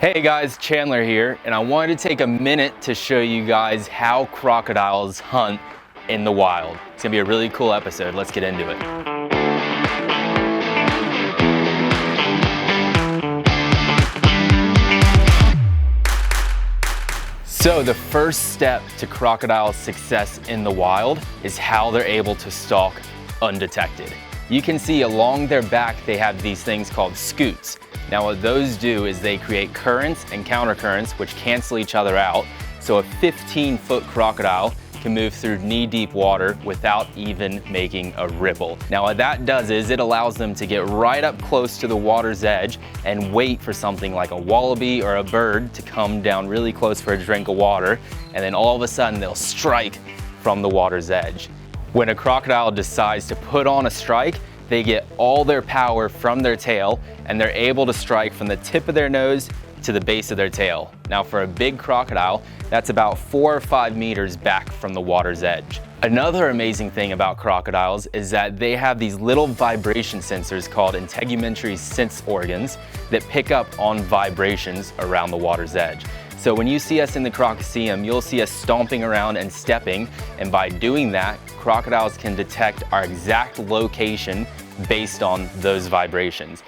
Hey guys, Chandler here, and I wanted to take a minute to show you guys how crocodiles hunt in the wild. It's gonna be a really cool episode. Let's get into it. So the first step to crocodile success in the wild is how they're able to stalk undetected. You can see along their back they have these things called scutes. Now what those do is they create currents and countercurrents which cancel each other out. So a 15-foot crocodile can move through knee-deep water without even making a ripple. Now what that does is it allows them to get right up close to the water's edge and wait for something like a wallaby or a bird to come down really close for a drink of water, and then all of a sudden they'll strike from the water's edge. When a crocodile decides to put on a strike, they get all their power from their tail and they're able to strike from the tip of their nose to the base of their tail. Now for a big crocodile, that's about 4 or 5 meters back from the water's edge. Another amazing thing about crocodiles is that they have these little vibration sensors called integumentary sense organs that pick up on vibrations around the water's edge. So when you see us in the Crocoseum, you'll see us stomping around and stepping, and by doing that, crocodiles can detect our exact location based on those vibrations.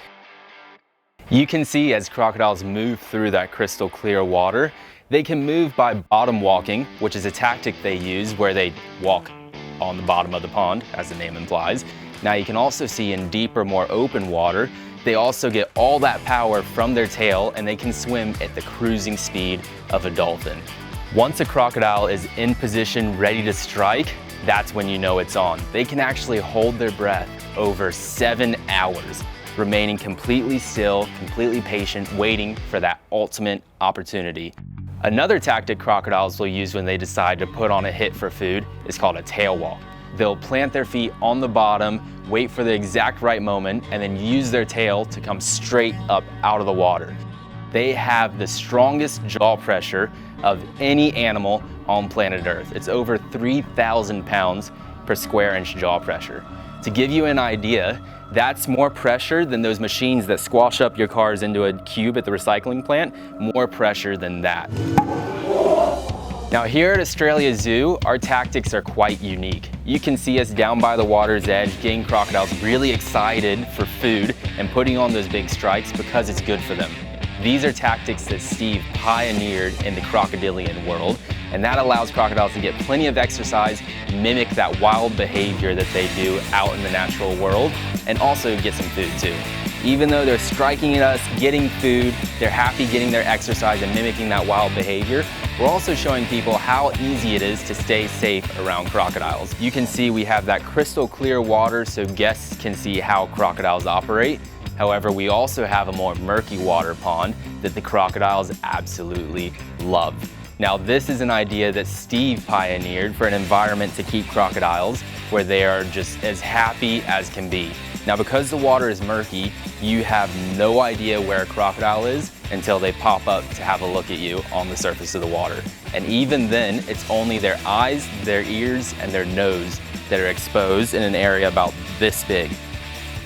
You can see as crocodiles move through that crystal clear water, they can move by bottom walking, which is a tactic they use where they walk on the bottom of the pond, as the name implies. Now you can also see in deeper, more open water, they also get all that power from their tail and they can swim at the cruising speed of a dolphin. Once a crocodile is in position ready to strike, that's when you know it's on. They can actually hold their breath over 7 hours, remaining completely still, completely patient, waiting for that ultimate opportunity. Another tactic crocodiles will use when they decide to put on a hit for food is called a tail walk. They'll plant their feet on the bottom, wait for the exact right moment, and then use their tail to come straight up out of the water. They have the strongest jaw pressure of any animal on planet Earth. It's over 3,000 pounds per square inch jaw pressure. To give you an idea, that's more pressure than those machines that squash up your cars into a cube at the recycling plant, more pressure than that. Now here at Australia Zoo, our tactics are quite unique. You can see us down by the water's edge getting crocodiles really excited for food and putting on those big strikes because it's good for them. These are tactics that Steve pioneered in the crocodilian world, and that allows crocodiles to get plenty of exercise, mimic that wild behavior that they do out in the natural world, and also get some food too. Even though they're striking at us, getting food, they're happy getting their exercise and mimicking that wild behavior, we're also showing people how easy it is to stay safe around crocodiles. You can see we have that crystal clear water so guests can see how crocodiles operate. However, we also have a more murky water pond that the crocodiles absolutely love. Now, this is an idea that Steve pioneered for an environment to keep crocodiles where they are just as happy as can be. Now, because the water is murky, you have no idea where a crocodile is until they pop up to have a look at you on the surface of the water. And even then, it's only their eyes, their ears, and their nose that are exposed in an area about this big.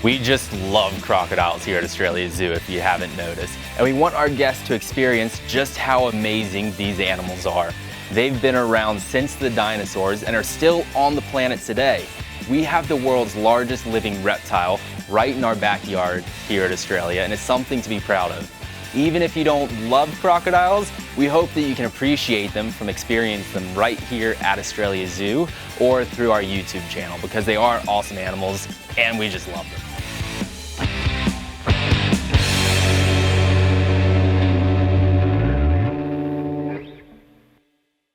We just love crocodiles here at Australia Zoo if you haven't noticed. And we want our guests to experience just how amazing these animals are. They've been around since the dinosaurs and are still on the planet today. We have the world's largest living reptile right in our backyard here at Australia, and it's something to be proud of. Even if you don't love crocodiles, we hope that you can appreciate them from experiencing them right here at Australia Zoo or through our YouTube channel because they are awesome animals and we just love them.